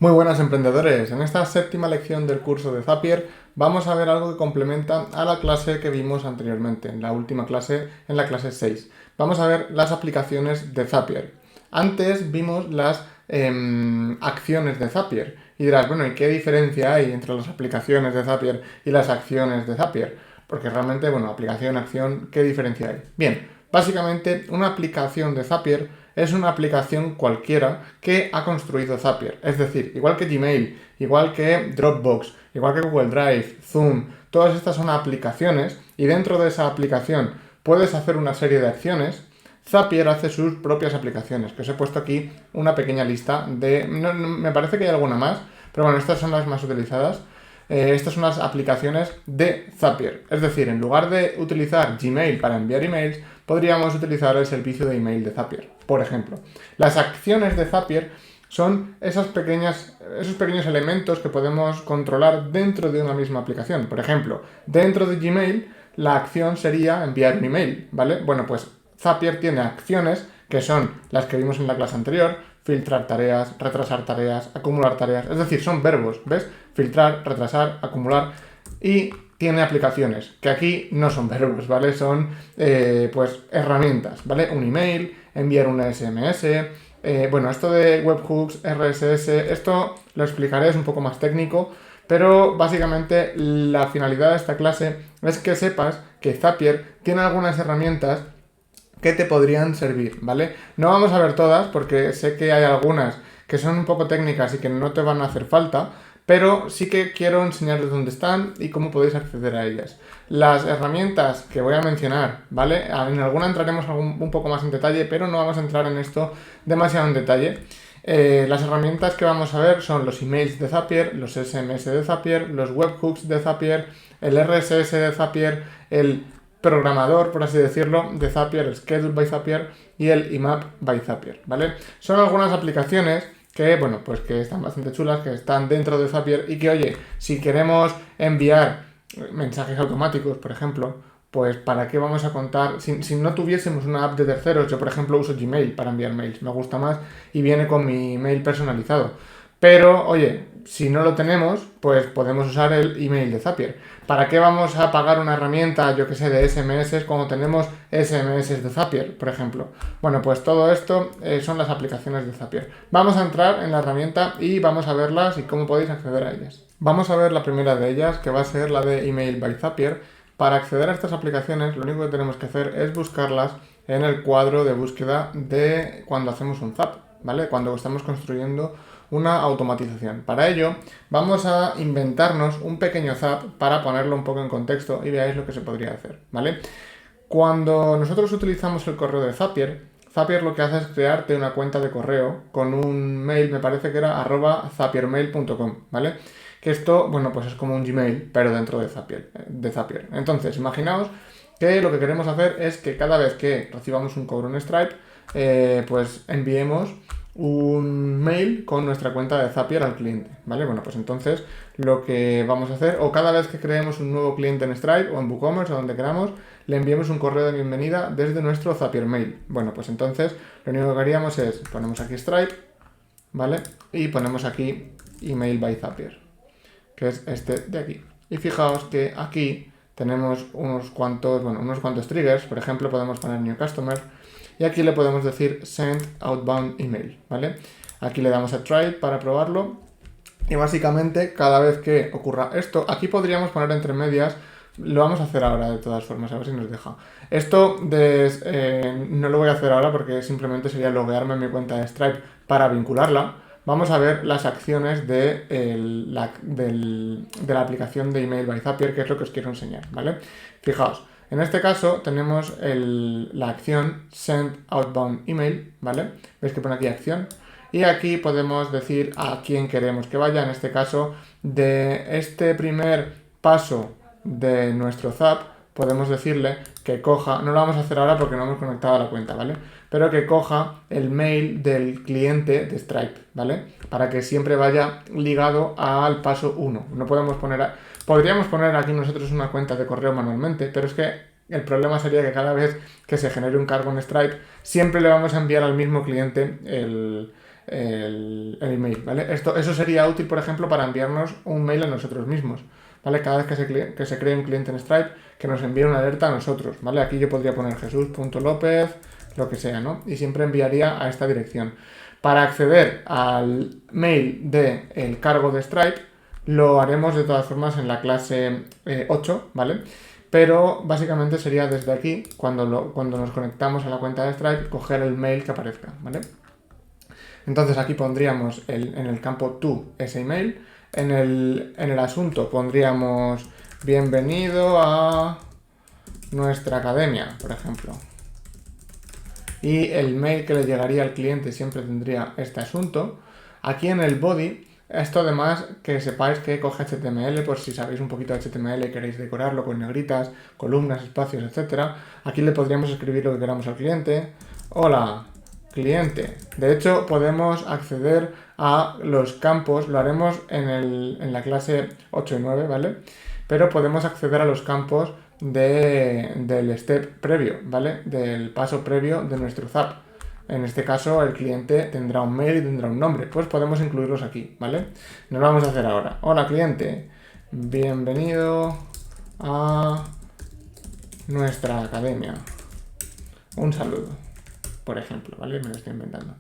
Muy buenas emprendedores, en esta séptima lección del curso de Zapier vamos a ver algo que complementa a la clase que vimos anteriormente, en la última clase, en la clase 6. Vamos a ver las aplicaciones de Zapier. Antes vimos las acciones de Zapier y dirás, bueno, ¿y qué diferencia hay entre las aplicaciones de Zapier y las acciones de Zapier? Porque realmente, bueno, aplicación, acción, ¿qué diferencia hay? Bien, básicamente una aplicación de Zapier es una aplicación cualquiera que ha construido Zapier. Es decir, igual que Gmail, igual que Dropbox, igual que Google Drive, Zoom, todas estas son aplicaciones y dentro de esa aplicación puedes hacer una serie de acciones. Zapier hace sus propias aplicaciones, que os he puesto aquí una pequeña lista de... me parece que hay alguna más, pero bueno, estas son las más utilizadas. Estas son las aplicaciones de Zapier. Es decir, en lugar de utilizar Gmail para enviar emails, podríamos utilizar el servicio de email de Zapier, por ejemplo. Las acciones de Zapier son esos pequeños elementos que podemos controlar dentro de una misma aplicación. Por ejemplo, dentro de Gmail, la acción sería enviar un email, ¿vale? Bueno, pues Zapier tiene acciones que son las que vimos en la clase anterior: filtrar tareas, retrasar tareas, acumular tareas. Es decir, son verbos, ¿ves? Filtrar, retrasar, acumular. Y tiene aplicaciones, que aquí no son verbos, ¿vale? Son, pues, herramientas, ¿vale? Un email, enviar una SMS. Bueno, esto de webhooks, RSS, esto lo explicaré, es un poco más técnico, pero básicamente la finalidad de esta clase es que sepas que Zapier tiene algunas herramientas que te podrían servir, ¿vale? No vamos a ver todas porque sé que hay algunas que son un poco técnicas y que no te van a hacer falta, pero sí que quiero enseñarles dónde están y cómo podéis acceder a ellas. Las herramientas que voy a mencionar, ¿vale? En alguna entraremos un poco más en detalle, pero no vamos a entrar en esto demasiado en detalle. Las herramientas que vamos a ver son los emails de Zapier, los SMS de Zapier, los webhooks de Zapier, el RSS de Zapier, el programador, por así decirlo, de Zapier, el Schedule by Zapier y el IMAP by Zapier, ¿vale? Son algunas aplicaciones que, bueno, pues que están bastante chulas, que están dentro de Zapier y que, oye, si queremos enviar mensajes automáticos, por ejemplo, pues ¿para qué vamos a contar? Si no tuviésemos una app de terceros, yo por ejemplo uso Gmail para enviar mails, me gusta más y viene con mi mail personalizado. Pero, oye, si no lo tenemos, pues podemos usar el email de Zapier. ¿Para qué vamos a pagar una herramienta, yo que sé, de SMS cuando tenemos SMS de Zapier, por ejemplo? Bueno, pues todo esto son las aplicaciones de Zapier. Vamos a entrar en la herramienta y vamos a verlas y cómo podéis acceder a ellas. Vamos a ver la primera de ellas, que va a ser la de Email by Zapier. Para acceder a estas aplicaciones, lo único que tenemos que hacer es buscarlas en el cuadro de búsqueda de cuando hacemos un Zap, ¿vale? Cuando estamos construyendo una automatización. Para ello, vamos a inventarnos un pequeño Zap para ponerlo un poco en contexto y veáis lo que se podría hacer, ¿vale? Cuando nosotros utilizamos el correo de Zapier, Zapier lo que hace es crearte una cuenta de correo con un mail, me parece que era @zapiermail.com, ¿vale? Que esto, bueno, pues es como un Gmail, pero dentro de Zapier. Entonces, imaginaos que lo que queremos hacer es que cada vez que recibamos un cobro en Stripe, pues enviemos un mail con nuestra cuenta de Zapier al cliente, ¿vale? Bueno, pues entonces lo que vamos a hacer, o cada vez que creemos un nuevo cliente en Stripe o en WooCommerce o donde queramos, le enviemos un correo de bienvenida desde nuestro Zapier Mail. Bueno, pues entonces lo único que haríamos es, ponemos aquí Stripe, ¿vale? Y ponemos aquí Email by Zapier, que es este de aquí. Y fijaos que aquí tenemos unos cuantos triggers. Por ejemplo, podemos poner New Customer y aquí le podemos decir Send Outbound Email, ¿vale? Aquí le damos a Try para probarlo y básicamente cada vez que ocurra esto, aquí podríamos poner entre medias, lo vamos a hacer ahora de todas formas, a ver si nos deja. Esto no lo voy a hacer ahora porque simplemente sería loguearme en mi cuenta de Stripe para vincularla. Vamos a ver las acciones de la aplicación de Email by Zapier, que es lo que os quiero enseñar, ¿vale? Fijaos, en este caso tenemos la acción Send Outbound Email, ¿vale? Veis que pone aquí acción. Y aquí podemos decir a quién queremos que vaya, en este caso, de este primer paso de nuestro Zap, podemos decirle que coja, no lo vamos a hacer ahora porque no hemos conectado a la cuenta, ¿vale? Pero que coja el mail del cliente de Stripe, ¿vale? Para que siempre vaya ligado al paso 1. No podemos podríamos poner aquí nosotros una cuenta de correo manualmente, pero es que el problema sería que cada vez que se genere un cargo en Stripe, siempre le vamos a enviar al mismo cliente el email, ¿vale? Eso sería útil, por ejemplo, para enviarnos un mail a nosotros mismos, ¿vale? Cada vez que se cree un cliente en Stripe, que nos envíe una alerta a nosotros, ¿vale? Aquí yo podría poner jesús.lopez, lo que sea, ¿no? Y siempre enviaría a esta dirección. Para acceder al mail del cargo de Stripe, lo haremos de todas formas en la clase 8, ¿vale? Pero básicamente sería desde aquí, cuando nos conectamos a la cuenta de Stripe, coger el mail que aparezca, ¿vale? Entonces aquí pondríamos en el campo to ese email, en el asunto pondríamos bienvenido a nuestra academia, por ejemplo. Y el mail que le llegaría al cliente siempre tendría este asunto. Aquí en el body, esto además que sepáis que coge HTML, por si sabéis un poquito de HTML y queréis decorarlo con negritas, columnas, espacios, etc. Aquí le podríamos escribir lo que queramos al cliente. Hola, cliente. De hecho, podemos acceder a los campos, lo haremos en la clase 8 y 9, ¿vale? Pero podemos acceder a los campos del step previo, ¿vale? Del paso previo de nuestro Zap. En este caso, el cliente tendrá un mail y tendrá un nombre. Pues podemos incluirlos aquí, ¿vale? Nos lo vamos a hacer ahora. Hola, cliente. Bienvenido a nuestra academia. Un saludo, por ejemplo, ¿vale? Me lo estoy inventando.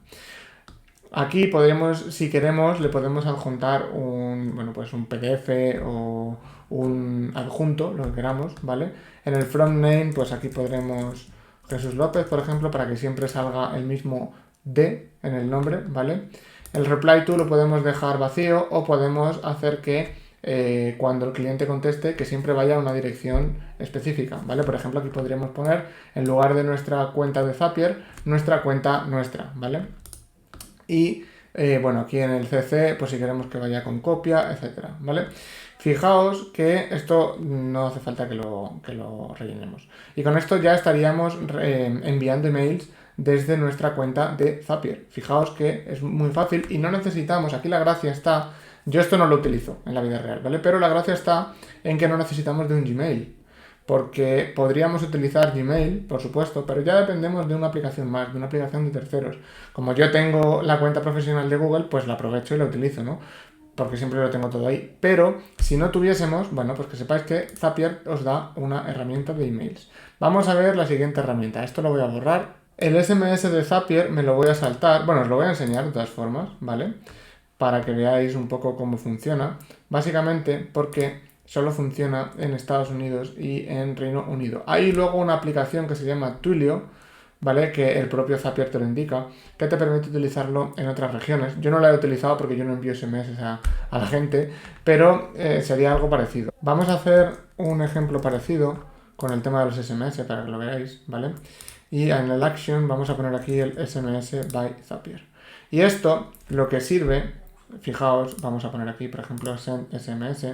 Aquí podríamos, si queremos, le podemos adjuntar un PDF o un adjunto, lo que queramos, ¿vale? En el front name, pues aquí podremos Jesús López, por ejemplo, para que siempre salga el mismo D en el nombre, ¿vale? El reply to lo podemos dejar vacío o podemos hacer que cuando el cliente conteste, que siempre vaya a una dirección específica, ¿vale? Por ejemplo, aquí podríamos poner, en lugar de nuestra cuenta de Zapier, nuestra cuenta nuestra, ¿vale? Y aquí en el CC, pues si queremos que vaya con copia, etcétera, ¿vale? Fijaos que esto no hace falta que lo rellenemos. Y con esto ya estaríamos enviando emails desde nuestra cuenta de Zapier. Fijaos que es muy fácil y no necesitamos, aquí la gracia está, yo esto no lo utilizo en la vida real, ¿vale? Pero la gracia está en que no necesitamos de un Gmail. Porque podríamos utilizar Gmail, por supuesto, pero ya dependemos de una aplicación más, de una aplicación de terceros. Como yo tengo la cuenta profesional de Google, pues la aprovecho y la utilizo, ¿no? Porque siempre lo tengo todo ahí. Pero si no tuviésemos, bueno, pues que sepáis que Zapier os da una herramienta de emails. Vamos a ver la siguiente herramienta. Esto lo voy a borrar. El SMS de Zapier me lo voy a saltar. Bueno, os lo voy a enseñar de todas formas, ¿vale? Para que veáis un poco cómo funciona. Básicamente porque solo funciona en Estados Unidos y en Reino Unido. Hay luego una aplicación que se llama Twilio, ¿vale? Que el propio Zapier te lo indica, que te permite utilizarlo en otras regiones. Yo no la he utilizado porque yo no envío SMS a la gente, pero sería algo parecido. Vamos a hacer un ejemplo parecido con el tema de los SMS para que lo veáis, ¿vale? Y en el action vamos a poner aquí el SMS by Zapier. Y esto lo que sirve, fijaos, vamos a poner aquí, por ejemplo, send SMS.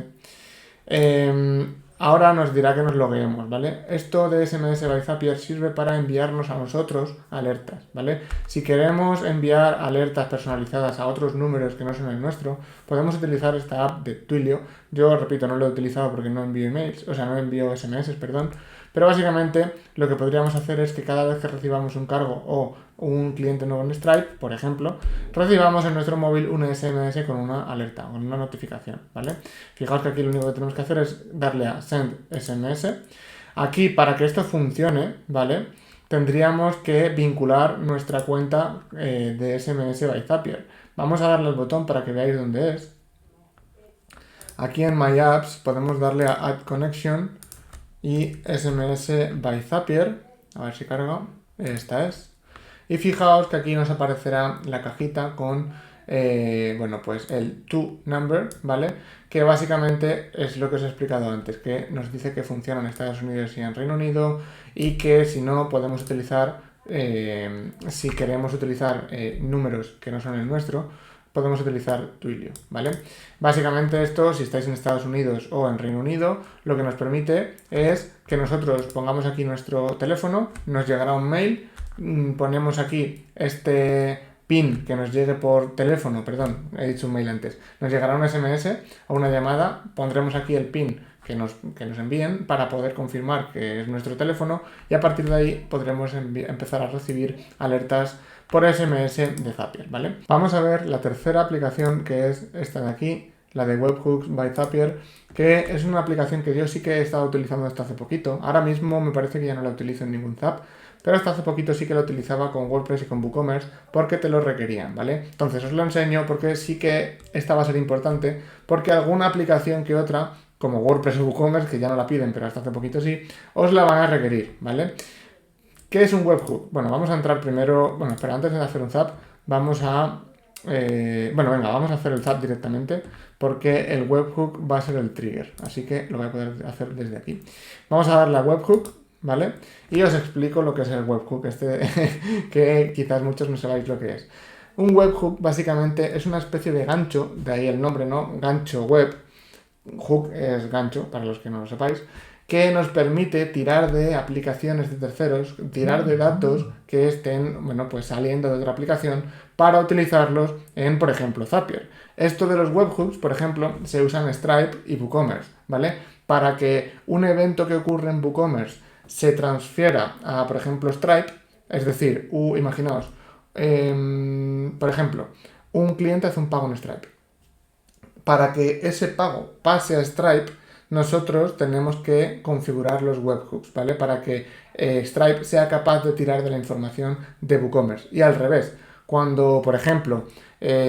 Ahora nos dirá que nos logueemos, ¿vale? Esto de SMS by Zapier sirve para enviarnos a nosotros alertas, ¿vale? Si queremos enviar alertas personalizadas a otros números que no son el nuestro, podemos utilizar esta app de Twilio. Yo, repito, no lo he utilizado porque no envío emails, o sea, no envío SMS, perdón. Pero básicamente lo que podríamos hacer es que cada vez que recibamos un cargo o un cliente nuevo en Stripe, por ejemplo, recibamos en nuestro móvil un SMS con una alerta, con una notificación, ¿vale? Fijaos que aquí lo único que tenemos que hacer es darle a Send SMS. Aquí, para que esto funcione, ¿vale? Tendríamos que vincular nuestra cuenta de SMS by Zapier. Vamos a darle al botón para que veáis dónde es. Aquí en My Apps podemos darle a Add Connection y SMS by Zapier. A ver si carga. Esta es. Y fijaos que aquí nos aparecerá la cajita con pues el to number, ¿vale? Que básicamente es lo que os he explicado antes, que nos dice que funciona en Estados Unidos y en Reino Unido y que si no podemos utilizar, si queremos utilizar números que no son el nuestro, podemos utilizar Twilio, ¿vale? Básicamente esto, si estáis en Estados Unidos o en Reino Unido, lo que nos permite es que nosotros pongamos aquí nuestro teléfono, nos llegará un mail, ponemos aquí este PIN que nos llegue por teléfono, perdón, he dicho un mail antes, nos llegará un SMS o una llamada, pondremos aquí el PIN que nos envíen para poder confirmar que es nuestro teléfono y a partir de ahí podremos empezar a recibir alertas por SMS de Zapier, ¿vale? Vamos a ver la tercera aplicación, que es esta de aquí, la de Webhooks by Zapier, que es una aplicación que yo sí que he estado utilizando hasta hace poquito. Ahora mismo me parece que ya no la utilizo en ningún Zap, pero hasta hace poquito sí que la utilizaba con WordPress y con WooCommerce porque te lo requerían, ¿vale? Entonces os lo enseño porque sí que esta va a ser importante, porque alguna aplicación que otra, como WordPress o WooCommerce, que ya no la piden, pero hasta hace poquito sí, os la van a requerir, ¿vale? ¿Qué es un webhook? Bueno, vamos a entrar primero, bueno, pero antes de hacer un Zap, vamos a... vamos a hacer el Zap directamente porque el webhook va a ser el trigger, así que lo voy a poder hacer desde aquí. Vamos a darle a webhook, ¿vale? Y os explico lo que es el webhook, que quizás muchos no sabáis lo que es. Un webhook básicamente es una especie de gancho, de ahí el nombre, ¿no? Gancho web, hook es gancho, para los que no lo sepáis, que nos permite tirar de aplicaciones de terceros, tirar de datos que estén, bueno, pues saliendo de otra aplicación para utilizarlos en, por ejemplo, Zapier. Esto de los webhooks, por ejemplo, se usa en Stripe y WooCommerce, ¿vale? Para que un evento que ocurre en WooCommerce se transfiera a, por ejemplo, Stripe, es decir, imaginaos, por ejemplo, un cliente hace un pago en Stripe. Para que ese pago pase a Stripe, nosotros tenemos que configurar los webhooks, ¿vale? Para que Stripe sea capaz de tirar de la información de WooCommerce. Y al revés, cuando, por ejemplo,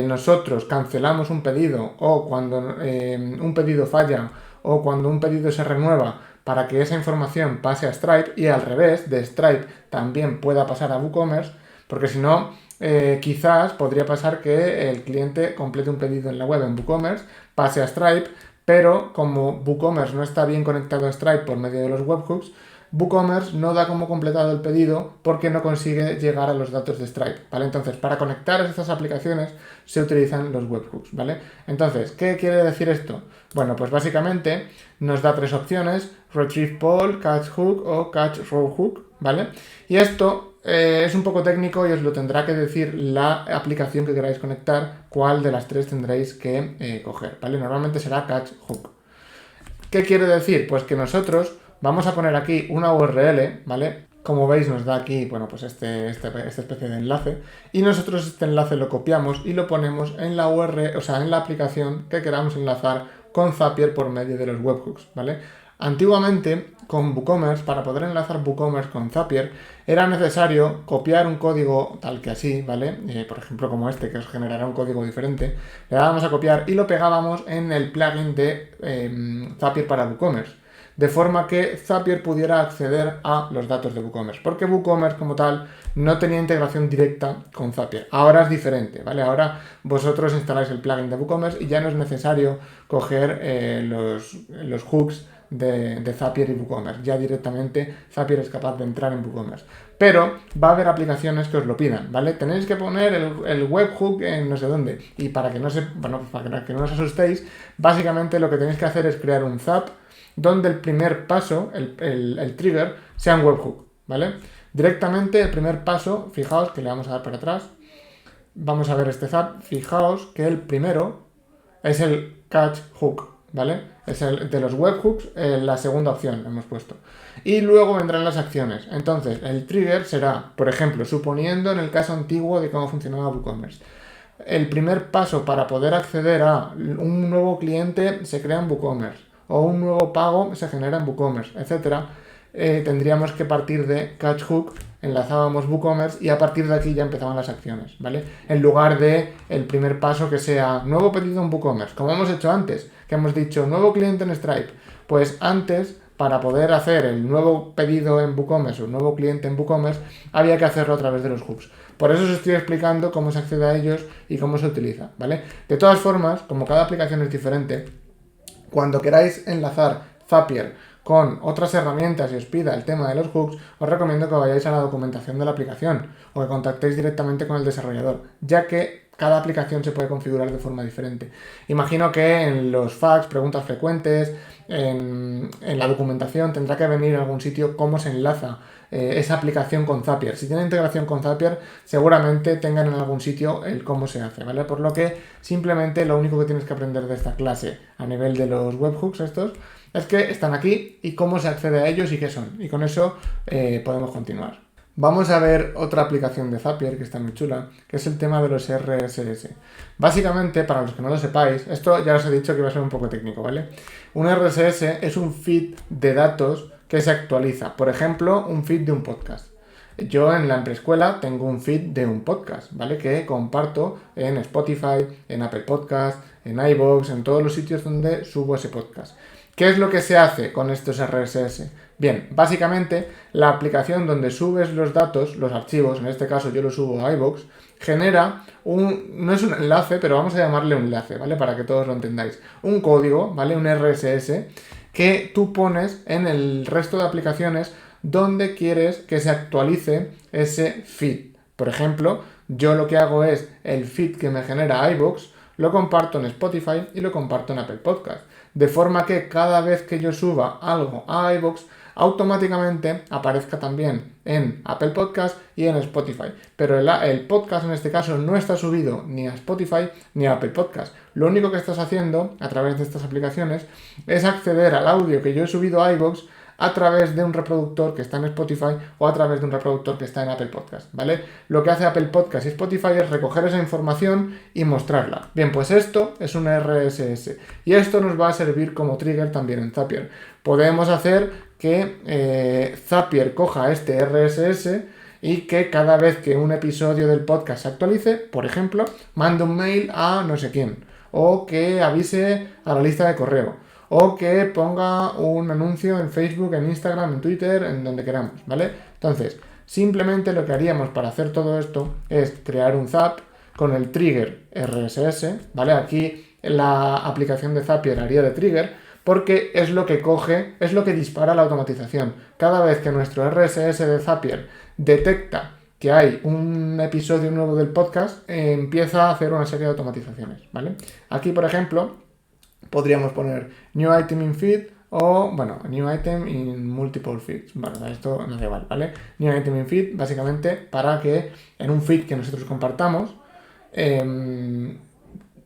nosotros cancelamos un pedido o cuando un pedido falla o cuando un pedido se renueva, para que esa información pase a Stripe y al revés, de Stripe también pueda pasar a WooCommerce, porque si no, quizás podría pasar que el cliente complete un pedido en la web en WooCommerce, pase a Stripe, pero como WooCommerce no está bien conectado a Stripe por medio de los webhooks, WooCommerce no da como completado el pedido porque no consigue llegar a los datos de Stripe, ¿vale? Entonces, para conectar estas aplicaciones se utilizan los webhooks, ¿vale? Entonces, ¿qué quiere decir esto? Bueno, pues básicamente nos da tres opciones: Retrieve Poll, Catch Hook o Catch Row Hook, ¿vale? Y esto es un poco técnico y os lo tendrá que decir la aplicación que queráis conectar, cuál de las tres tendréis que coger, ¿vale? Normalmente será Catch Hook. ¿Qué quiere decir? Pues que nosotros vamos a poner aquí una URL, ¿vale? Como veis nos da aquí, bueno, pues esta especie de enlace, y nosotros este enlace lo copiamos y lo ponemos en la URL, o sea, en la aplicación que queramos enlazar con Zapier por medio de los webhooks, ¿vale? Antiguamente, con WooCommerce, para poder enlazar WooCommerce con Zapier, era necesario copiar un código tal que así, ¿vale? Por ejemplo, como este, que os generará un código diferente. Le dábamos a copiar y lo pegábamos en el plugin de Zapier para WooCommerce, de forma que Zapier pudiera acceder a los datos de WooCommerce, porque WooCommerce como tal no tenía integración directa con Zapier. Ahora es diferente, ¿vale? Ahora vosotros instaláis el plugin de WooCommerce y ya no es necesario coger los hooks de Zapier y WooCommerce. Ya directamente Zapier es capaz de entrar en WooCommerce. Pero va a haber aplicaciones que os lo pidan, ¿vale? Tenéis que poner el webhook en no sé dónde. Y para que no os asustéis, básicamente lo que tenéis que hacer es crear un Zap donde el primer paso, el trigger, sea un webhook, ¿vale? Directamente el primer paso, fijaos que le vamos a dar para atrás. Vamos a ver este Zap. Fijaos que el primero es el catch hook, ¿vale? Es el de los webhooks, la segunda opción hemos puesto. Y luego vendrán las acciones. Entonces, el trigger será, por ejemplo, suponiendo en el caso antiguo de cómo funcionaba WooCommerce, el primer paso para poder acceder a un nuevo cliente se crea en WooCommerce, o un nuevo pago se genera en WooCommerce, etcétera. Tendríamos que partir de catch hook, enlazábamos WooCommerce y a partir de aquí ya empezaban las acciones, ¿vale? En lugar de el primer paso que sea nuevo pedido en WooCommerce, como hemos hecho antes, que hemos dicho nuevo cliente en Stripe. Pues antes, para poder hacer el nuevo pedido en WooCommerce o un nuevo cliente en WooCommerce, había que hacerlo a través de los hooks. Por eso os estoy explicando cómo se accede a ellos y cómo se utiliza, ¿vale? De todas formas, como cada aplicación es diferente, cuando queráis enlazar Zapier con otras herramientas y os pida el tema de los hooks, os recomiendo que vayáis a la documentación de la aplicación o que contactéis directamente con el desarrollador, ya que cada aplicación se puede configurar de forma diferente. Imagino que en los facts, preguntas frecuentes, en la documentación tendrá que venir en algún sitio cómo se enlaza esa aplicación con Zapier. Si tiene integración con Zapier, seguramente tengan en algún sitio el cómo se hace, ¿vale? Por lo que simplemente lo único que tienes que aprender de esta clase a nivel de los webhooks estos es que están aquí y cómo se accede a ellos y qué son. Y con eso podemos continuar. Vamos a ver otra aplicación de Zapier que está muy chula, que es el tema de los RSS. Básicamente, para los que no lo sepáis, esto ya os he dicho que va a ser un poco técnico, ¿vale? Un RSS es un feed de datos que se actualiza. Por ejemplo, un feed de un podcast. Yo en la Emprescuela tengo un feed de un podcast, ¿vale? Que comparto en Spotify, en Apple Podcast, en iVoox, en todos los sitios donde subo ese podcast. ¿Qué es lo que se hace con estos RSS? Bien, básicamente la aplicación donde subes los datos, los archivos, en este caso yo lo subo a iVoox, genera no es un enlace, pero vamos a llamarle un enlace, ¿vale? Para que todos lo entendáis. Un código, ¿vale? Un RSS que tú pones en el resto de aplicaciones donde quieres que se actualice ese feed. Por ejemplo, yo lo que hago es el feed que me genera iVoox, lo comparto en Spotify y lo comparto en Apple Podcast. De forma que cada vez que yo suba algo a iVoox, automáticamente aparezca también en Apple Podcast y en Spotify. Pero el podcast en este caso no está subido ni a Spotify ni a Apple Podcast. Lo único que estás haciendo a través de estas aplicaciones es acceder al audio que yo he subido a iVoox a través de un reproductor que está en Spotify o a través de un reproductor que está en Apple Podcast, ¿vale? Lo que hace Apple Podcast y Spotify es recoger esa información y mostrarla. Bien, pues esto es un RSS y esto nos va a servir como trigger también en Zapier. Podemos hacer que Zapier coja este RSS y que cada vez que un episodio del podcast se actualice, por ejemplo, mande un mail a no sé quién o que avise a la lista de correo o que ponga un anuncio en Facebook, en Instagram, en Twitter, en donde queramos, ¿vale? Entonces, simplemente lo que haríamos para hacer todo esto es crear un Zap con el trigger RSS, ¿vale? Aquí la aplicación de Zapier haría de trigger porque es lo que coge, es lo que dispara la automatización. Cada vez que nuestro RSS de Zapier detecta que hay un episodio nuevo del podcast, empieza a hacer una serie de automatizaciones, ¿vale? Aquí, por ejemplo, podríamos poner new item in feed o, bueno, new item in multiple feeds. Bueno, esto no da igual, ¿vale? New item in feed, básicamente, para que en un feed que nosotros compartamos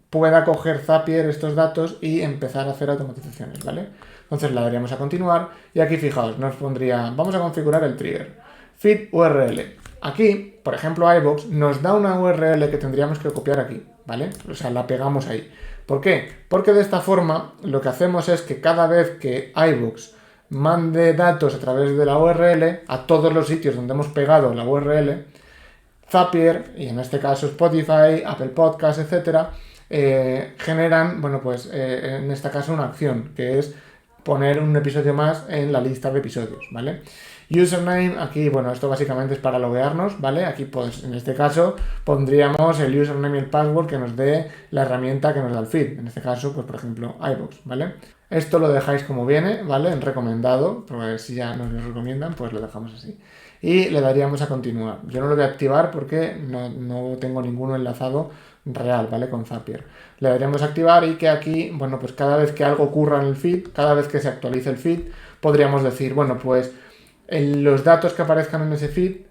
pueda coger Zapier estos datos y empezar a hacer automatizaciones, ¿vale? Entonces la daríamos a continuar y aquí, fijaos, nos pondría, vamos a configurar el trigger. Feed URL. Aquí, por ejemplo, iVoox nos da una URL que tendríamos que copiar aquí, ¿vale? O sea, la pegamos ahí. ¿Por qué? Porque de esta forma lo que hacemos es que cada vez que iVoox mande datos a través de la URL a todos los sitios donde hemos pegado la URL, Zapier, y en este caso Spotify, Apple Podcast, etcétera, generan, bueno, pues en este caso una acción, que es poner un episodio más en la lista de episodios, ¿vale? Username, aquí, bueno, esto básicamente es para loguearnos, ¿vale? Aquí, pues, en este caso, pondríamos el username y el password que nos dé la herramienta que nos da el feed. En este caso, pues, por ejemplo, iVoox, ¿vale? Esto lo dejáis como viene, ¿vale? En recomendado, pues si ya nos lo recomiendan, pues lo dejamos así. Y le daríamos a continuar. Yo no lo voy a activar porque no tengo ninguno enlazado real, ¿vale? Con Zapier. Le daríamos a activar y que aquí, bueno, pues cada vez que algo ocurra en el feed, cada vez que se actualice el feed, podríamos decir, bueno, pues los datos que aparezcan en ese feed,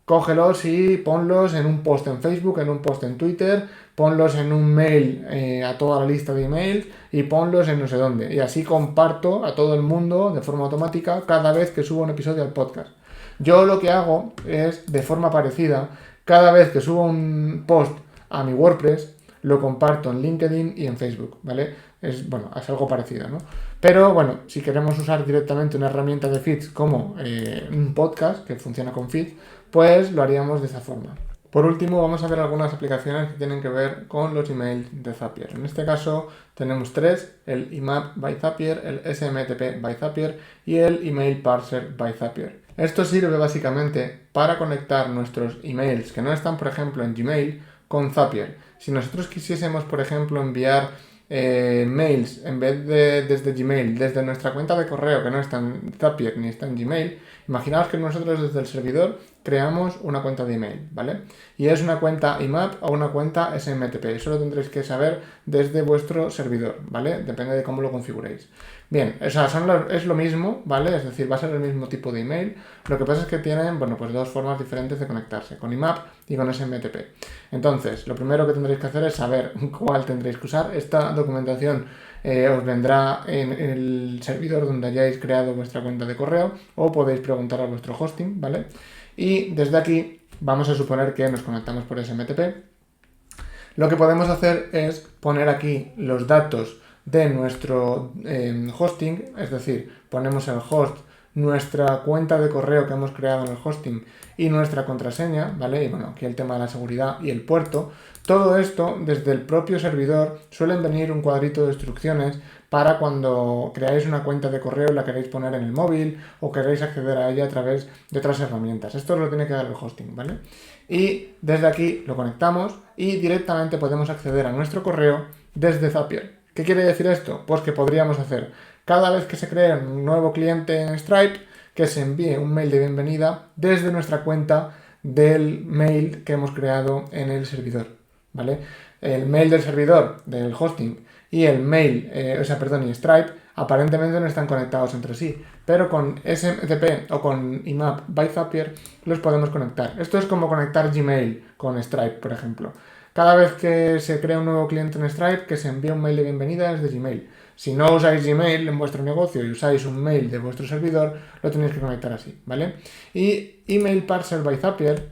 cógelos y ponlos en un post en Facebook, en un post en Twitter, ponlos en un mail a toda la lista de emails y ponlos en no sé dónde. Y así comparto a todo el mundo de forma automática cada vez que subo un episodio al podcast. Yo lo que hago es, de forma parecida, cada vez que subo un post a mi WordPress, lo comparto en LinkedIn y en Facebook, ¿vale? Es, bueno, es algo parecido, ¿no? Pero bueno, si queremos usar directamente una herramienta de feeds como un podcast que funciona con feeds, pues lo haríamos de esa forma. Por último, vamos a ver algunas aplicaciones que tienen que ver con los emails de Zapier. En este caso tenemos tres: el IMAP by Zapier, el SMTP by Zapier y el Email Parser by Zapier. Esto sirve básicamente para conectar nuestros emails que no están, por ejemplo, en Gmail con Zapier. Si nosotros quisiésemos, por ejemplo, enviar mails en vez de desde Gmail, desde nuestra cuenta de correo que no está en Zapier ni está en Gmail, imaginaos que nosotros desde el servidor creamos una cuenta de email, ¿vale? Y es una cuenta IMAP o una cuenta SMTP. Eso lo tendréis que saber desde vuestro servidor, ¿vale? Depende de cómo lo configuréis. Bien, o sea, es lo mismo, ¿vale? Es decir, va a ser el mismo tipo de email. Lo que pasa es que tienen, bueno, pues dos formas diferentes de conectarse, con IMAP y con SMTP. Entonces, lo primero que tendréis que hacer es saber cuál tendréis que usar. Esta documentación os vendrá en el servidor donde hayáis creado vuestra cuenta de correo o podéis preguntar a vuestro hosting, ¿vale? y desde aquí vamos a suponer que nos conectamos por SMTP. Lo que podemos hacer es poner aquí los datos de nuestro hosting, es decir, ponemos el host, nuestra cuenta de correo que hemos creado en el hosting y nuestra contraseña, ¿vale? Y bueno, aquí el tema de la seguridad y el puerto. Todo esto, desde el propio servidor, suelen venir un cuadrito de instrucciones para cuando creáis una cuenta de correo y la queréis poner en el móvil o queréis acceder a ella a través de otras herramientas. Esto lo tiene que dar el hosting, ¿vale? Y desde aquí lo conectamos y directamente podemos acceder a nuestro correo desde Zapier. ¿Qué quiere decir esto? Pues que podríamos hacer cada vez que se cree un nuevo cliente en Stripe, que se envíe un mail de bienvenida desde nuestra cuenta del mail que hemos creado en el servidor, ¿vale? El mail del servidor del hosting y el mail, y Stripe aparentemente no están conectados entre sí, pero con SMTP o con IMAP by Zapier los podemos conectar. Esto es como conectar Gmail con Stripe, por ejemplo. Cada vez que se crea un nuevo cliente en Stripe, que se envía un mail de bienvenida desde Gmail. Si no usáis Gmail en vuestro negocio y usáis un mail de vuestro servidor, lo tenéis que conectar así, ¿vale? Y Email Parser by Zapier,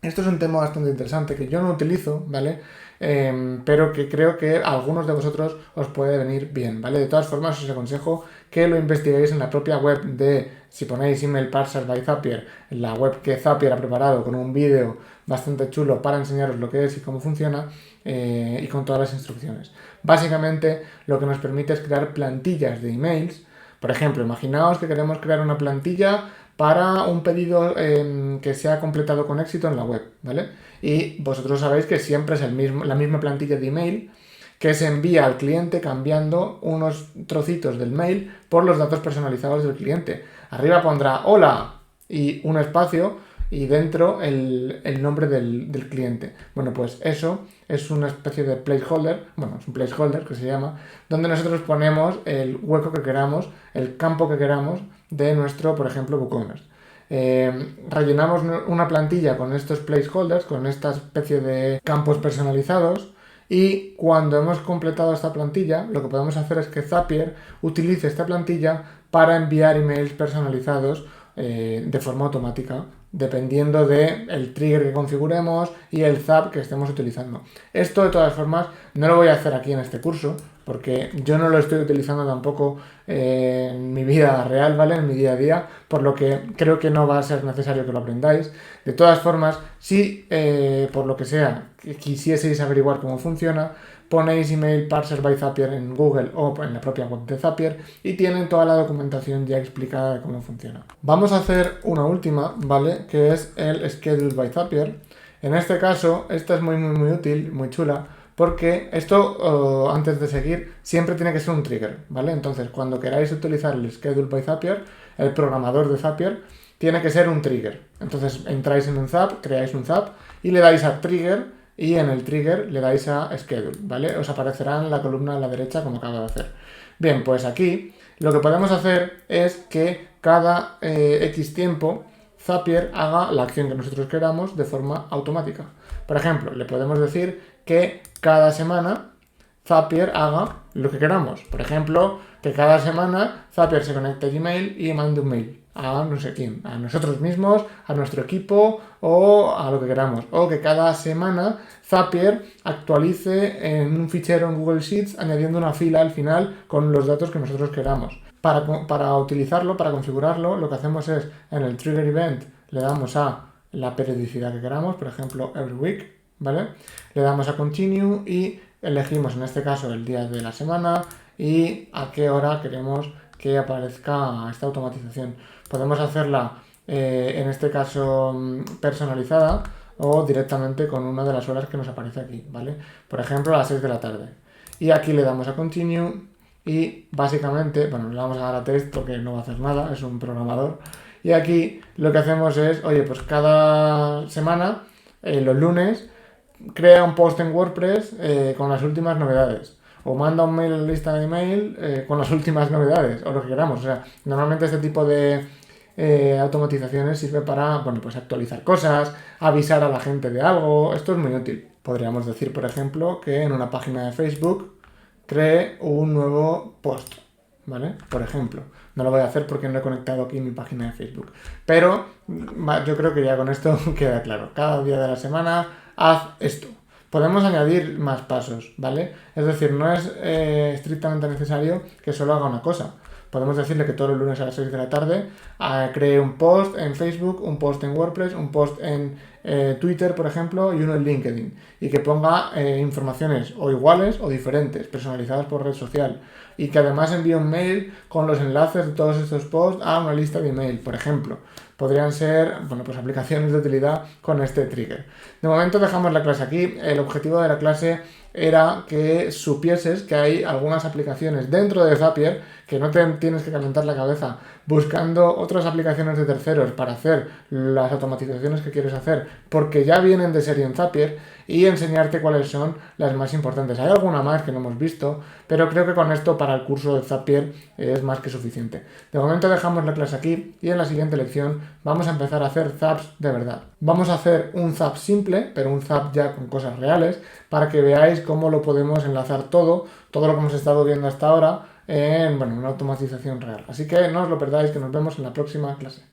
esto es un tema bastante interesante que yo no utilizo, ¿vale? Pero que creo que a algunos de vosotros os puede venir bien, ¿vale? De todas formas, os aconsejo que lo investiguéis en la propia web de, si ponéis Email Parser by Zapier, en la web que Zapier ha preparado con un vídeo bastante chulo para enseñaros lo que es y cómo funciona y con todas las instrucciones. Básicamente, lo que nos permite es crear plantillas de emails. Por ejemplo, imaginaos que queremos crear una plantilla para un pedido que se ha completado con éxito en la web, ¿vale? Y vosotros sabéis que siempre es la misma plantilla de email que se envía al cliente cambiando unos trocitos del mail por los datos personalizados del cliente. Arriba pondrá hola y un espacio y dentro el nombre del cliente. Bueno, pues eso es una especie de placeholder, bueno, es un placeholder que se llama, donde nosotros ponemos el hueco que queramos, el campo que queramos de nuestro, por ejemplo, WooCommerce. Rellenamos una plantilla con estos placeholders, con esta especie de campos personalizados, y cuando hemos completado esta plantilla, lo que podemos hacer es que Zapier utilice esta plantilla para enviar emails personalizados de forma automática, dependiendo del trigger que configuremos y el zap que estemos utilizando. Esto, de todas formas, no lo voy a hacer aquí en este curso, porque yo no lo estoy utilizando tampoco en mi vida real, ¿vale? En mi día a día, por lo que creo que no va a ser necesario que lo aprendáis. De todas formas, si por lo que sea quisieseis averiguar cómo funciona, ponéis Email Parser by Zapier en Google o en la propia web de Zapier y tienen toda la documentación ya explicada de cómo funciona. Vamos a hacer una última, ¿vale? Que es el Schedule by Zapier. En este caso, esta es muy útil, muy chula, porque esto, antes de seguir, siempre tiene que ser un trigger, ¿vale? Entonces, cuando queráis utilizar el Schedule by Zapier, el programador de Zapier tiene que ser un trigger. Entonces, entráis en un zap, creáis un zap y le dais a trigger y en el trigger le dais a schedule, ¿vale? Os aparecerá en la columna a la derecha como acabo de hacer. Bien, pues aquí lo que podemos hacer es que cada X tiempo Zapier haga la acción que nosotros queramos de forma automática. Por ejemplo, le podemos decir que cada semana Zapier haga lo que queramos. Por ejemplo, que cada semana Zapier se conecte a Gmail y mande un mail a no sé quién, a nosotros mismos, a nuestro equipo o a lo que queramos. O que cada semana Zapier actualice en un fichero en Google Sheets añadiendo una fila al final con los datos que nosotros queramos. Para utilizarlo, para configurarlo, lo que hacemos es en el Trigger Event le damos a la periodicidad que queramos, por ejemplo, every week, ¿vale? Le damos a Continue y elegimos en este caso el día de la semana y a qué hora queremos que aparezca esta automatización. Podemos hacerla en este caso personalizada o directamente con una de las horas que nos aparece aquí, ¿vale? Por ejemplo, a las 6 de la tarde. Y aquí le damos a Continue y básicamente, bueno, le vamos a dar a Test porque no va a hacer nada, es un programador. Y aquí lo que hacemos es, oye, pues cada semana, los lunes, crea un post en WordPress con las últimas novedades. O manda un mail a la lista de email con las últimas novedades, o lo que queramos. O sea, normalmente este tipo de automatizaciones sirve para, bueno, pues actualizar cosas, avisar a la gente de algo. Esto es muy útil. Podríamos decir, por ejemplo, que en una página de Facebook cree un nuevo post, ¿vale? Por ejemplo, no lo voy a hacer porque no he conectado aquí mi página de Facebook. Pero yo creo que ya con esto queda claro. Cada día de la semana haz esto. Podemos añadir más pasos, ¿vale? Es decir, no es estrictamente necesario que solo haga una cosa. Podemos decirle que todos los lunes a las 6 de la tarde cree un post en Facebook, un post en WordPress, un post en Twitter, por ejemplo, y uno en LinkedIn. Y que ponga informaciones o iguales o diferentes, personalizadas por red social. Y que además envíe un mail con los enlaces de todos estos posts a una lista de email, por ejemplo. Podrían ser, bueno, pues aplicaciones de utilidad con este trigger. De momento dejamos la clase aquí. El objetivo de la clase era que supieses que hay algunas aplicaciones dentro de Zapier que no te tienes que calentar la cabeza buscando otras aplicaciones de terceros para hacer las automatizaciones que quieres hacer, porque ya vienen de serie en Zapier, y enseñarte cuáles son las más importantes. Hay alguna más que no hemos visto, pero creo que con esto para el curso de Zapier es más que suficiente. De momento dejamos la clase aquí y en la siguiente lección vamos a empezar a hacer Zaps de verdad. Vamos a hacer un Zap simple, pero un Zap ya con cosas reales, para que veáis cómo lo podemos enlazar todo lo que hemos estado viendo hasta ahora en una automatización real. Así que no os lo perdáis, que nos vemos en la próxima clase.